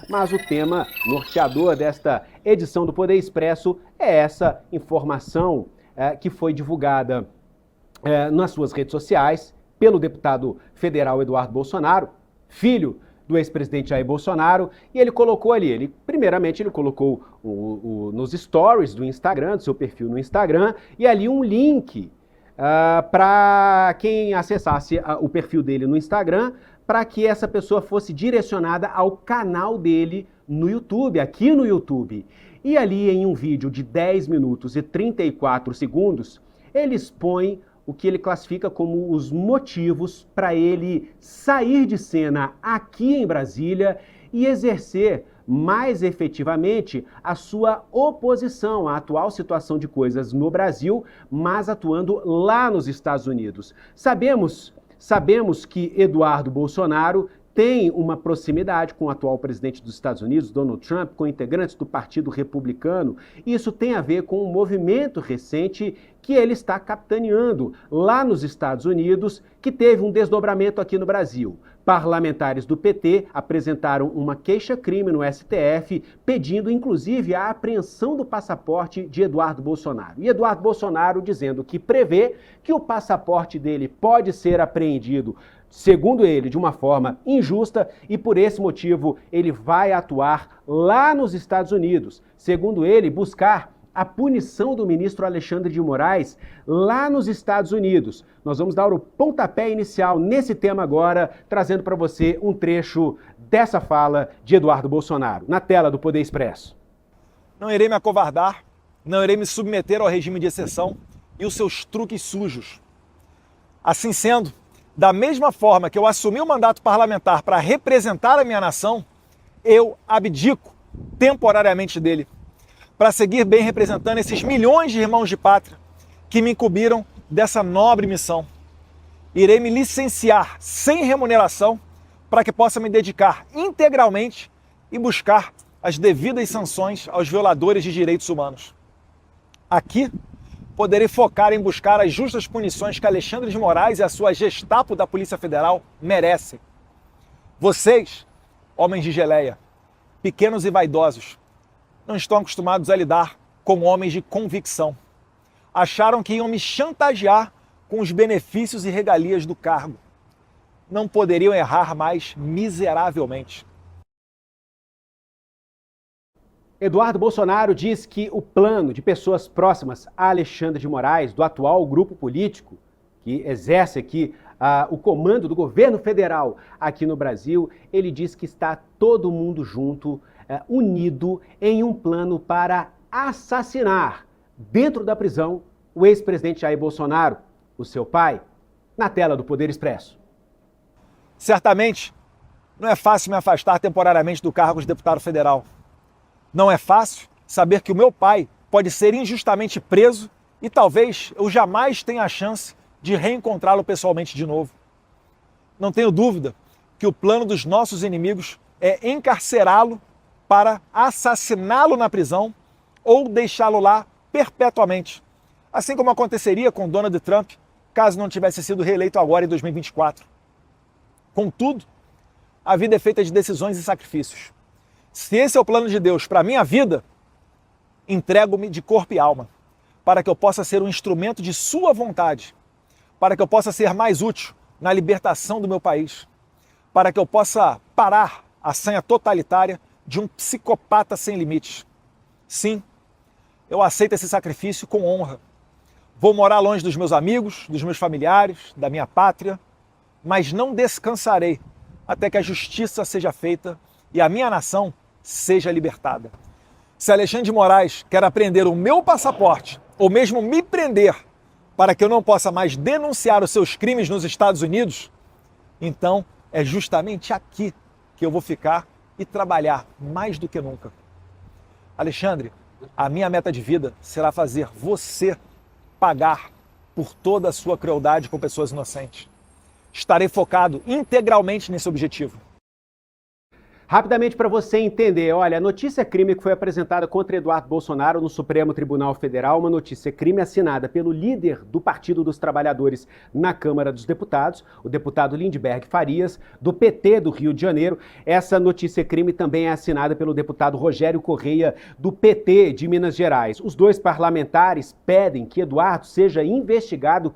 Mas o tema norteador desta edição do Poder Expresso é essa informação que foi divulgada nas suas redes sociais pelo deputado federal Eduardo Bolsonaro, filho do ex-presidente Jair Bolsonaro, e ele colocou ali, primeiramente ele colocou nos stories do Instagram, do seu perfil no Instagram, e ali um link para quem acessasse o perfil dele no Instagram, para que essa pessoa fosse direcionada ao canal dele no YouTube, aqui no YouTube. E ali em um vídeo de 10 minutos e 34 segundos, ele expõe o que ele classifica como os motivos para ele sair de cena aqui em Brasília e exercer mais efetivamente a sua oposição à atual situação de coisas no Brasil, mas atuando lá nos Estados Unidos. Sabemos que Eduardo Bolsonaro tem uma proximidade com o atual presidente dos Estados Unidos, Donald Trump, com integrantes do Partido Republicano. Isso tem a ver com um movimento recente que ele está capitaneando lá nos Estados Unidos, que teve um desdobramento aqui no Brasil. Parlamentares do PT apresentaram uma queixa-crime no STF, pedindo inclusive a apreensão do passaporte de Eduardo Bolsonaro. E Eduardo Bolsonaro dizendo que prevê que o passaporte dele pode ser apreendido, segundo ele, de uma forma injusta, e por esse motivo ele vai atuar lá nos Estados Unidos. Segundo ele, buscar a punição do ministro Alexandre de Moraes lá nos Estados Unidos. Nós vamos dar o pontapé inicial nesse tema agora, trazendo para você um trecho dessa fala de Eduardo Bolsonaro, na tela do Poder Expresso. Não irei me acovardar, não irei me submeter ao regime de exceção e os seus truques sujos. Assim sendo, da mesma forma que eu assumi o mandato parlamentar para representar a minha nação, eu abdico temporariamente dele, para seguir bem representando esses milhões de irmãos de pátria que me incumbiram dessa nobre missão. Irei me licenciar sem remuneração para que possa me dedicar integralmente e buscar as devidas sanções aos violadores de direitos humanos. Aqui, poderei focar em buscar as justas punições que Alexandre de Moraes e a sua Gestapo da Polícia Federal merecem. Vocês, homens de geleia, pequenos e vaidosos, não estão acostumados a lidar com homens de convicção. Acharam que iam me chantagear com os benefícios e regalias do cargo. Não poderiam errar mais miseravelmente. Eduardo Bolsonaro diz que o plano de pessoas próximas a Alexandre de Moraes, do atual grupo político, que exerce aqui o comando do governo federal aqui no Brasil, ele diz que está todo mundo junto, unido em um plano para assassinar, dentro da prisão, o ex-presidente Jair Bolsonaro, o seu pai, na tela do Poder Expresso. Certamente, não é fácil me afastar temporariamente do cargo de deputado federal. Não é fácil saber que o meu pai pode ser injustamente preso e talvez eu jamais tenha a chance de reencontrá-lo pessoalmente de novo. Não tenho dúvida que o plano dos nossos inimigos é encarcerá-lo para assassiná-lo na prisão ou deixá-lo lá perpetuamente, assim como aconteceria com Donald Trump, caso não tivesse sido reeleito agora em 2024. Contudo, a vida é feita de decisões e sacrifícios. Se esse é o plano de Deus para a minha vida, entrego-me de corpo e alma, para que eu possa ser um instrumento de sua vontade, para que eu possa ser mais útil na libertação do meu país, para que eu possa parar a sanha totalitária de um psicopata sem limites. Sim, eu aceito esse sacrifício com honra. Vou morar longe dos meus amigos, dos meus familiares, da minha pátria, mas não descansarei até que a justiça seja feita e a minha nação seja libertada. Se Alexandre de Moraes quer apreender o meu passaporte, ou mesmo me prender, para que eu não possa mais denunciar os seus crimes nos Estados Unidos, então é justamente aqui que eu vou ficar e trabalhar mais do que nunca. Alexandre, a minha meta de vida será fazer você pagar por toda a sua crueldade com pessoas inocentes. Estarei focado integralmente nesse objetivo. Rapidamente para você entender, olha, a notícia crime que foi apresentada contra Eduardo Bolsonaro no Supremo Tribunal Federal, uma notícia crime assinada pelo líder do Partido dos Trabalhadores na Câmara dos Deputados, o deputado Lindbergh Farias, do PT do Rio de Janeiro. Essa notícia crime também é assinada pelo deputado Rogério Correia, do PT de Minas Gerais. Os dois parlamentares pedem que Eduardo seja investigado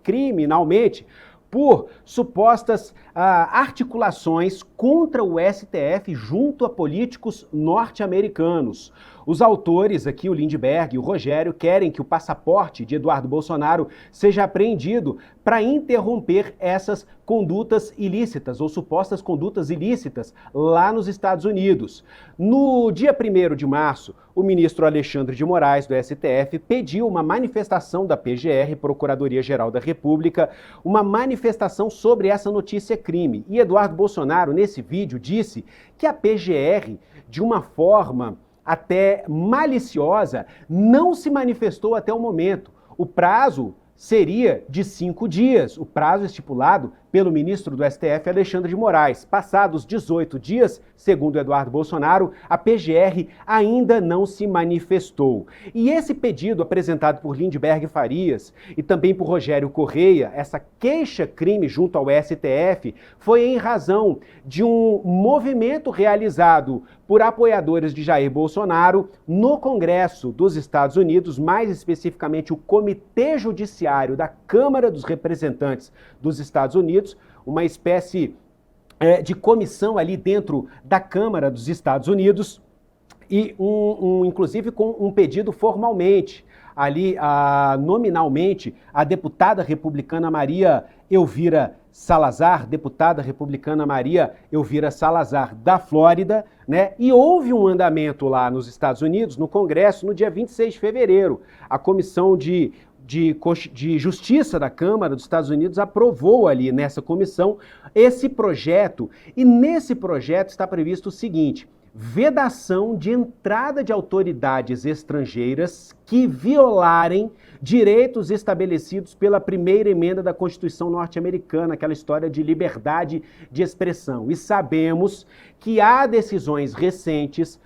criminalmente por supostas articulações contra o STF junto a políticos norte-americanos. Os autores aqui, o Lindbergh e o Rogério, querem que o passaporte de Eduardo Bolsonaro seja apreendido para interromper essas condutas ilícitas ou supostas condutas ilícitas lá nos Estados Unidos. No dia 1º de março, o ministro Alexandre de Moraes, do STF, pediu uma manifestação da PGR, Procuradoria-Geral da República, uma manifestação sobre essa notícia crime. E Eduardo Bolsonaro, nesse vídeo, disse que a PGR, de uma forma até maliciosa, não se manifestou até o momento. O prazo seria de 5 dias, o prazo estipulado pelo ministro do STF, Alexandre de Moraes. Passados 18 dias, segundo Eduardo Bolsonaro, a PGR ainda não se manifestou. E esse pedido apresentado por Lindbergh Farias e também por Rogério Correia, essa queixa-crime junto ao STF, foi em razão de um movimento realizado por apoiadores de Jair Bolsonaro no Congresso dos Estados Unidos, mais especificamente o Comitê Judiciário da Câmara dos Representantes dos Estados Unidos, uma espécie de comissão ali dentro da Câmara dos Estados Unidos e inclusive com um pedido formalmente. Ali, nominalmente, a deputada republicana Maria Elvira Salazar, da Flórida, né? E houve um andamento lá nos Estados Unidos, no Congresso, no dia 26 de fevereiro. A Comissão de Justiça da Câmara dos Estados Unidos aprovou ali nessa comissão esse projeto. E nesse projeto está previsto o seguinte: vedação de entrada de autoridades estrangeiras que violarem direitos estabelecidos pela primeira emenda da Constituição norte-americana, aquela história de liberdade de expressão. E sabemos que há decisões recentes,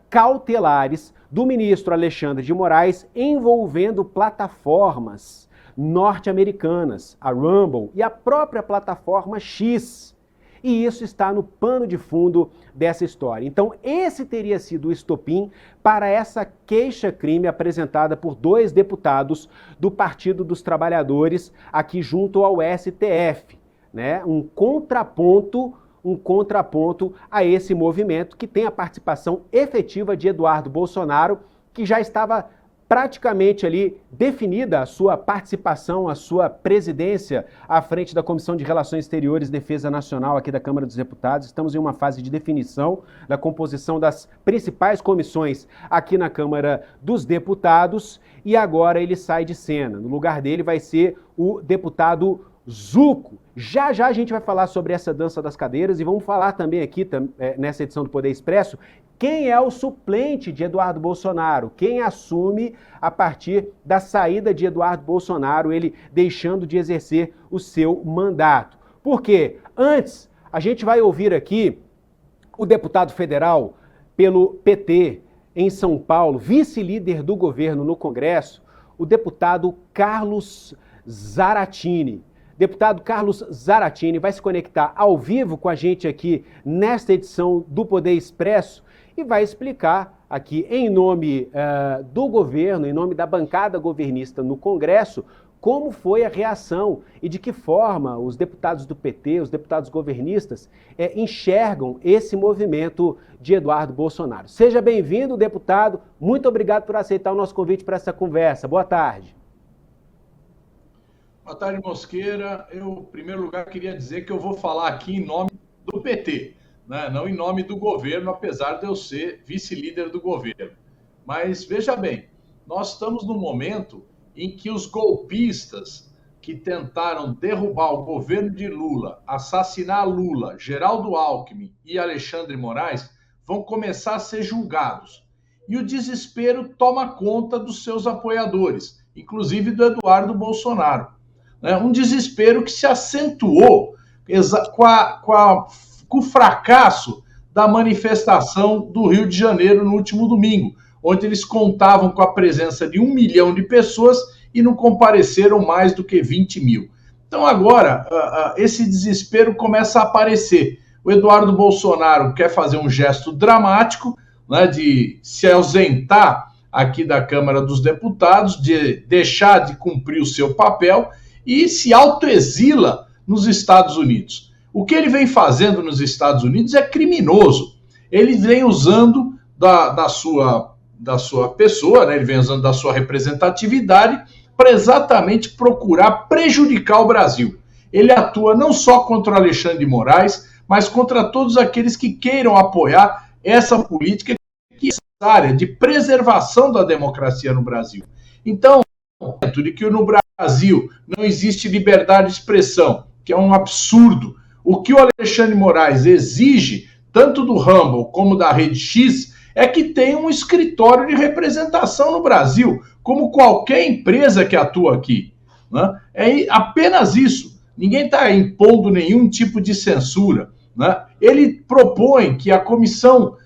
cautelares, do ministro Alexandre de Moraes envolvendo plataformas norte-americanas, a Rumble e a própria plataforma X. E isso está no pano de fundo dessa história. Então, esse teria sido o estopim para essa queixa-crime apresentada por 2 deputados do Partido dos Trabalhadores aqui junto ao STF, né? Um contraponto a esse movimento que tem a participação efetiva de Eduardo Bolsonaro, que já estava praticamente ali definida a sua participação, a sua presidência à frente da Comissão de Relações Exteriores e Defesa Nacional aqui da Câmara dos Deputados. Estamos em uma fase de definição da composição das principais comissões aqui na Câmara dos Deputados e agora ele sai de cena. No lugar dele vai ser o deputado Zucco. Já já a gente vai falar sobre essa dança das cadeiras e vamos falar também aqui, nessa edição do Poder Expresso, quem é o suplente de Eduardo Bolsonaro, quem assume a partir da saída de Eduardo Bolsonaro, ele deixando de exercer o seu mandato. Por quê? Antes, a gente vai ouvir aqui o deputado federal pelo PT em São Paulo, vice-líder do governo no Congresso, o deputado Carlos Zaratini. Deputado Carlos Zaratini vai se conectar ao vivo com a gente aqui nesta edição do Poder Expresso e vai explicar aqui em nome do governo, em nome da bancada governista no Congresso, como foi a reação e de que forma os deputados do PT, os deputados governistas, enxergam esse movimento de Eduardo Bolsonaro. Seja bem-vindo, deputado. Muito obrigado por aceitar o nosso convite para essa conversa. Boa tarde. Boa tarde, Mosqueira. Eu, em primeiro lugar, queria dizer que eu vou falar aqui em nome do PT, né? Não em nome do governo, apesar de eu ser vice-líder do governo. Mas, veja bem, nós estamos num momento em que os golpistas que tentaram derrubar o governo de Lula, assassinar Lula, Geraldo Alckmin e Alexandre Moraes, vão começar a ser julgados. E o desespero toma conta dos seus apoiadores, inclusive do Eduardo Bolsonaro. Um desespero que se acentuou com o fracasso da manifestação do Rio de Janeiro no último domingo, onde eles contavam com a presença de 1 milhão de pessoas e não compareceram mais do que 20 mil. Então agora, esse desespero começa a aparecer. O Eduardo Bolsonaro quer fazer um gesto dramático, né, de se ausentar aqui da Câmara dos Deputados, de deixar de cumprir o seu papel e se autoexila nos Estados Unidos. O que ele vem fazendo nos Estados Unidos é criminoso. Ele vem usando da sua pessoa, né, ele vem usando da sua representatividade para exatamente procurar prejudicar o Brasil. Ele atua não só contra o Alexandre de Moraes, mas contra todos aqueles que queiram apoiar essa política que é necessária de preservação da democracia no Brasil. Então, de que no Brasil não existe liberdade de expressão, que é um absurdo. O que o Alexandre de Moraes exige, tanto do Rumble como da Rede X, é que tenha um escritório de representação no Brasil, como qualquer empresa que atua aqui, né? É apenas isso. Ninguém está impondo nenhum tipo de censura, né? Ele propõe que a comissão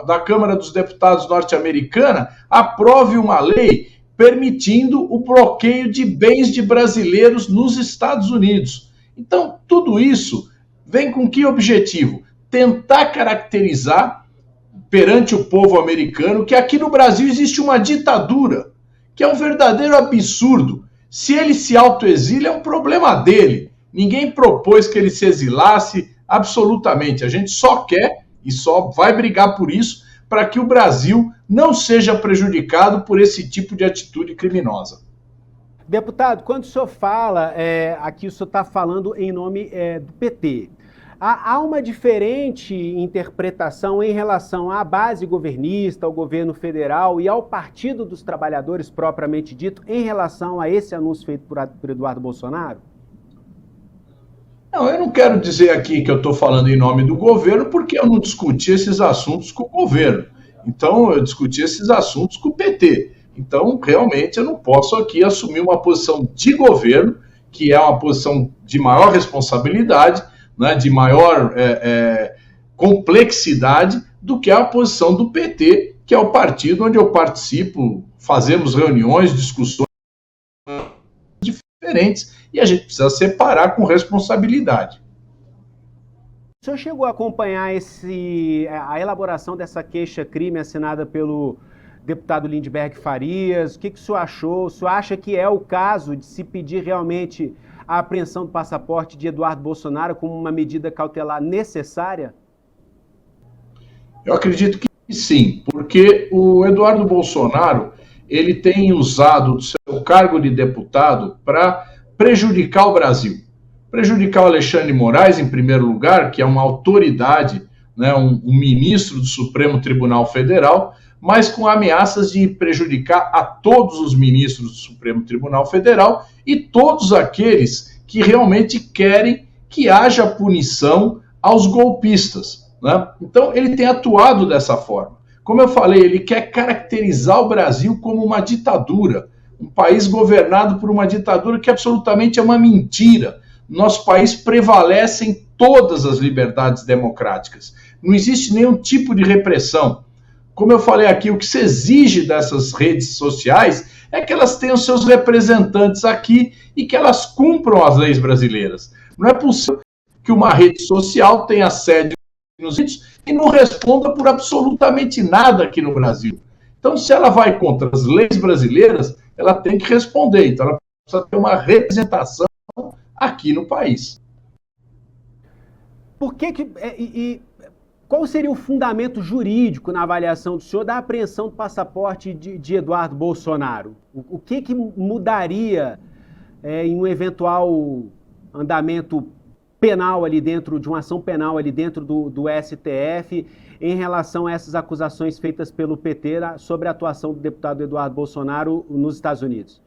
da Câmara dos Deputados norte-americana aprove uma lei permitindo o bloqueio de bens de brasileiros nos Estados Unidos. Então, tudo isso vem com que objetivo? Tentar caracterizar perante o povo americano que aqui no Brasil existe uma ditadura, que é um verdadeiro absurdo. Se ele se autoexila, é um problema dele. Ninguém propôs que ele se exilasse, absolutamente. A gente só quer e só vai brigar por isso, para que o Brasil não seja prejudicado por esse tipo de atitude criminosa. Deputado, quando o senhor fala, aqui o senhor está falando em nome do PT. Há uma diferente interpretação em relação à base governista, ao governo federal e ao Partido dos Trabalhadores propriamente dito, em relação a esse anúncio feito por Eduardo Bolsonaro? Não, eu não quero dizer aqui que eu estou falando em nome do governo, porque eu não discuti esses assuntos com o governo. Então, eu discuti esses assuntos com o PT. Então, realmente, eu não posso aqui assumir uma posição de governo, que é uma posição de maior responsabilidade, né, de maior complexidade do que a posição do PT, que é o partido onde eu participo, fazemos reuniões, discussões diferentes, e a gente precisa separar com responsabilidade. O senhor chegou a acompanhar a elaboração dessa queixa-crime assinada pelo deputado Lindbergh Farias? O que o senhor achou? O senhor acha que é o caso de se pedir realmente a apreensão do passaporte de Eduardo Bolsonaro como uma medida cautelar necessária? Eu acredito que sim, porque o Eduardo Bolsonaro ele tem usado o seu cargo de deputado para prejudicar o Brasil. Prejudicar o Alexandre de Moraes, em primeiro lugar, que é uma autoridade, né, um ministro do Supremo Tribunal Federal, mas com ameaças de prejudicar a todos os ministros do Supremo Tribunal Federal e todos aqueles que realmente querem que haja punição aos golpistas, né? Então, ele tem atuado dessa forma. Como eu falei, ele quer caracterizar o Brasil como uma ditadura, um país governado por uma ditadura que absolutamente é uma mentira. No nosso país prevalecem todas as liberdades democráticas. Não existe nenhum tipo de repressão. Como eu falei aqui, o que se exige dessas redes sociais é que elas tenham seus representantes aqui e que elas cumpram as leis brasileiras. Não é possível que uma rede social tenha sede nos Estados Unidos e não responda por absolutamente nada aqui no Brasil. Então, se ela vai contra as leis brasileiras, ela tem que responder. Então, ela precisa ter uma representação aqui no país. Por que qual seria o fundamento jurídico na avaliação do senhor da apreensão do passaporte de Eduardo Bolsonaro? O que mudaria em um eventual andamento penal ali dentro, de uma ação penal ali dentro do STF, em relação a essas acusações feitas pelo PT sobre a atuação do deputado Eduardo Bolsonaro nos Estados Unidos?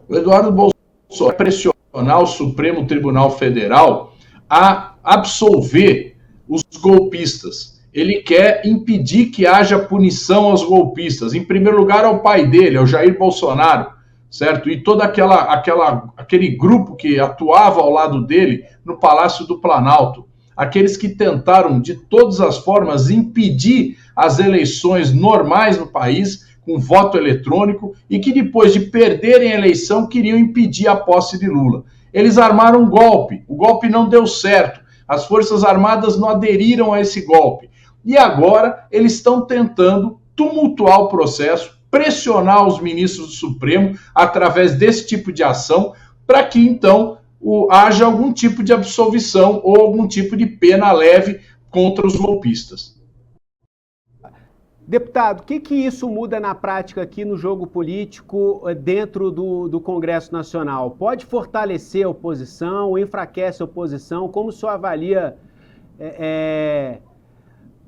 O Eduardo Bolsonaro pressionar o Supremo Tribunal Federal a absolver os golpistas. Ele quer impedir que haja punição aos golpistas. Em primeiro lugar, ao pai dele, ao Jair Bolsonaro, certo? E todo aquele grupo que atuava ao lado dele no Palácio do Planalto. aqueles que tentaram de todas as formas impedir as eleições normais no país com voto eletrônico e que depois de perderem a eleição queriam impedir a posse de Lula. Eles armaram um golpe, o golpe não deu certo, as Forças Armadas não aderiram a esse golpe. E agora eles estão tentando tumultuar o processo, pressionar os ministros do Supremo através desse tipo de ação, para que então haja algum tipo de absolvição ou algum tipo de pena leve contra os golpistas. Deputado, o que isso muda na prática aqui no jogo político dentro do Congresso Nacional? Pode fortalecer a oposição, enfraquece a oposição? Como o senhor avalia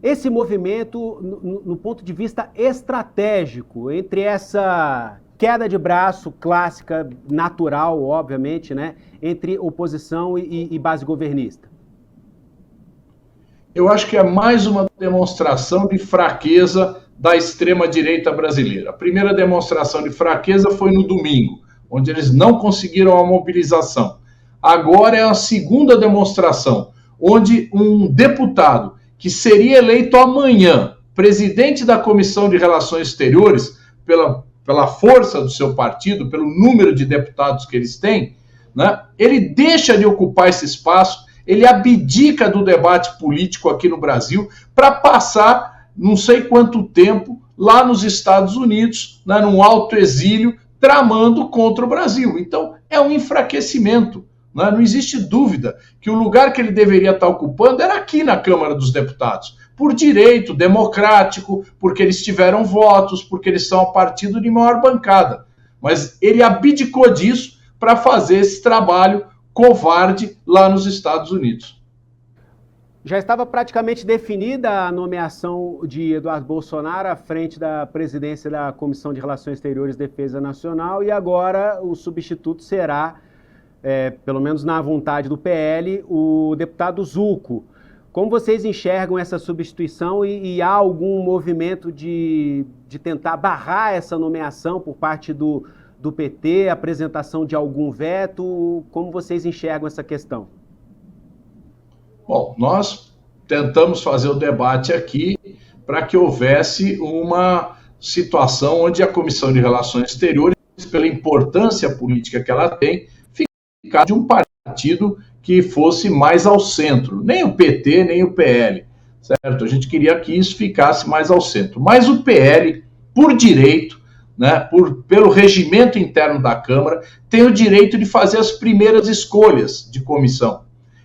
esse movimento no ponto de vista estratégico, entre essa queda de braço clássica, natural, obviamente, né, entre oposição e base governista? Eu acho que é mais uma demonstração de fraqueza da extrema-direita brasileira. A primeira demonstração de fraqueza foi no domingo, onde eles não conseguiram a mobilização. Agora é a segunda demonstração, onde um deputado que seria eleito amanhã, presidente da Comissão de Relações Exteriores, pela força do seu partido, pelo número de deputados que eles têm, né, ele deixa de ocupar esse espaço, ele abdica do debate político aqui no Brasil para passar não sei quanto tempo lá nos Estados Unidos, né, num alto exílio, tramando contra o Brasil. Então, é um enfraquecimento. Né? Não existe dúvida que o lugar que ele deveria estar ocupando era aqui na Câmara dos Deputados, por direito democrático, porque eles tiveram votos, porque eles são o partido de maior bancada. Mas ele abdicou disso para fazer esse trabalho covarde lá nos Estados Unidos. Já estava praticamente definida a nomeação de Eduardo Bolsonaro à frente da presidência da Comissão de Relações Exteriores e Defesa Nacional, e agora o substituto será, pelo menos na vontade do PL, o deputado Zucco. Como vocês enxergam essa substituição e há algum movimento de tentar barrar essa nomeação por parte do PT, apresentação de algum veto? Como vocês enxergam essa questão? Bom, nós tentamos fazer o debate aqui para que houvesse uma situação onde a Comissão de Relações Exteriores, pela importância política que ela tem, ficasse de um partido que fosse mais ao centro. Nem o PT, nem o PL, certo? A gente queria que isso ficasse mais ao centro. Mas o PL, por direito, né, pelo regimento interno da Câmara, tem o direito de fazer as primeiras escolhas de comissão.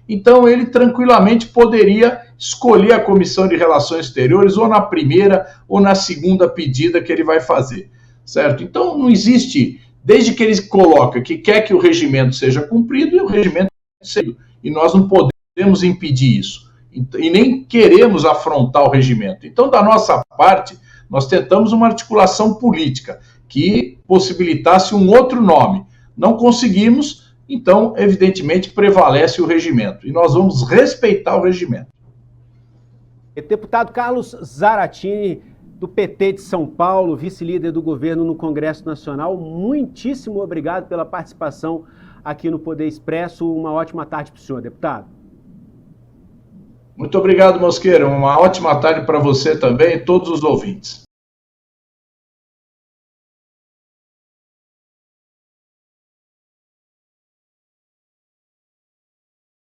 Então, ele tranquilamente poderia escolher a Comissão de Relações Exteriores ou na primeira ou na segunda pedida que ele vai fazer, certo? Então, não existe, desde que ele coloca que quer que o regimento seja cumprido, e o regimento seja, e nós não podemos impedir isso, e nem queremos afrontar o regimento. Então, da nossa parte, nós tentamos uma articulação política que possibilitasse um outro nome. Não conseguimos, então, evidentemente, prevalece o regimento. E nós vamos respeitar o regimento. Deputado Carlos Zaratini, do PT de São Paulo, vice-líder do governo no Congresso Nacional, muitíssimo obrigado pela participação aqui no Poder Expresso. Uma ótima tarde para o senhor, deputado. Muito obrigado, Mosqueira. Uma ótima tarde para você também e todos os ouvintes.